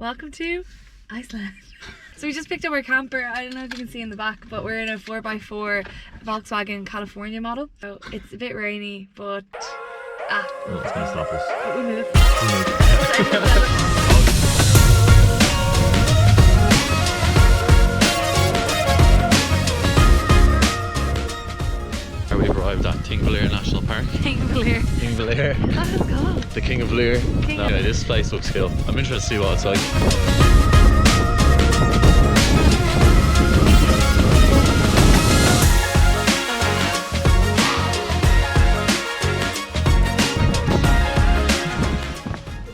Welcome to Iceland. So we just picked up our camper. I don't know if you can see in the back, but we're in a 4x4 Volkswagen California model. So it's a bit rainy, but no, it's gonna stop us. But we move. We've arrived at Thingvellir National Park. Thingvellir. Thingvellir. That's what it's called. The King of Lear. Anyway, this place looks cool. I'm interested to see what it's like.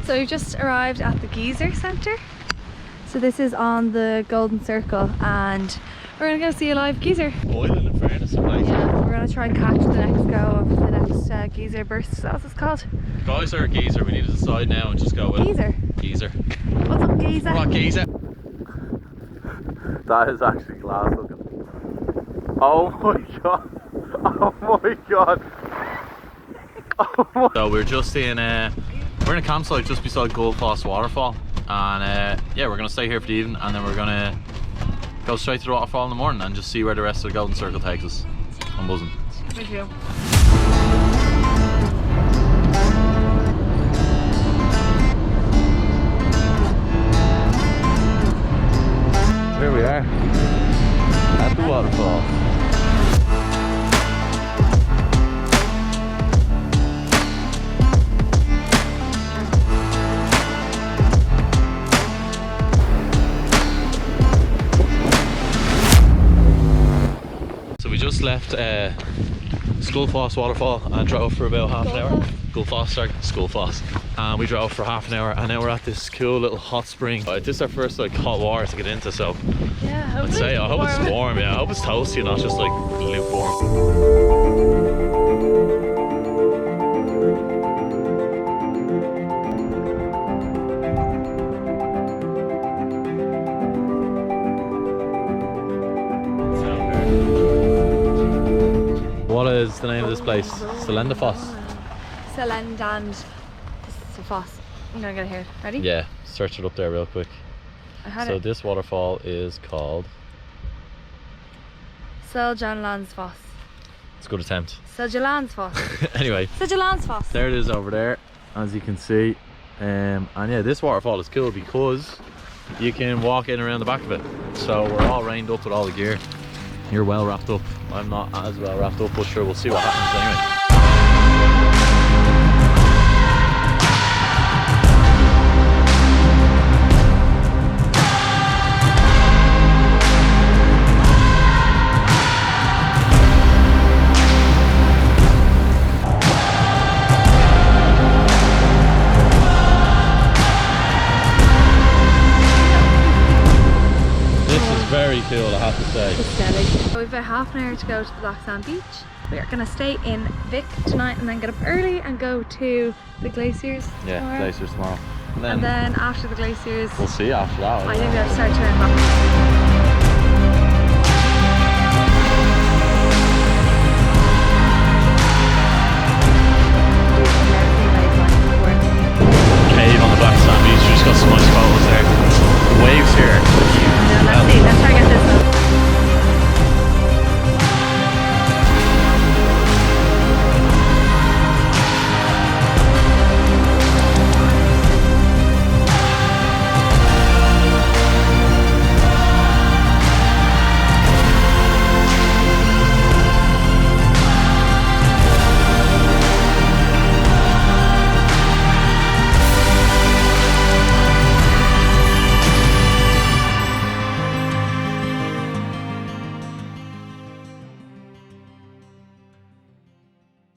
So we've just arrived at the Geysir Centre. So this is on the Golden Circle and we're going to go see a live geyser. Boiling in fairness, the place. Yeah, we're going to try and catch the next go of the next geyser burst. So that's what it's called. Geyser or Geysir? We need to decide now and just go with Geysir. Geysir. What's up, Geysir? What, Geysir? That is actually glass looking. Oh my god. Oh my god. Oh my. So we're just in we're in a campsite just beside Gullfoss waterfall, and yeah, we're gonna stay here for the evening, and then we're gonna go straight to the waterfall in the morning and just see where the rest of the Golden Circle takes us. I'm buzzing. Me too. Here we are at the waterfall. So we just left Gullfoss waterfall and drove for about half an hour. Gullfoss, sorry, Gullfoss. And we drove for half an hour, and now we're at this cool little hot spring. This is our first like hot water to get into, so Yeah, I'd say I hope it's warm. Yeah, I hope it's toasty, not just like lukewarm. What is the name of this place? Seljalandsfoss. Seljalandsfoss. I'm gonna get it here. Ready? Yeah, search it up there real quick. I had So it. this waterfall is called... Seljalandsfoss. It's a good attempt. Seljalandsfoss. Anyway, Seljalandsfoss. there it is over there, as you can see. And yeah, this waterfall is cool because you can walk in around the back of it. So we're all rained up with all the gear. You're well wrapped up. I'm not as well wrapped up, but sure, we'll see what happens anyway. Very cool, I have to say. It's deadly. We've about half an hour to go to the Black Sand Beach. We are going to stay in Vik tonight and then get up early and go to the glaciers. Yeah, tomorrow. glaciers tomorrow. And then after the glaciers, we'll see after that. I think we have to start turning back. Cave on the Black Sand Beach, we just got some nice photos there.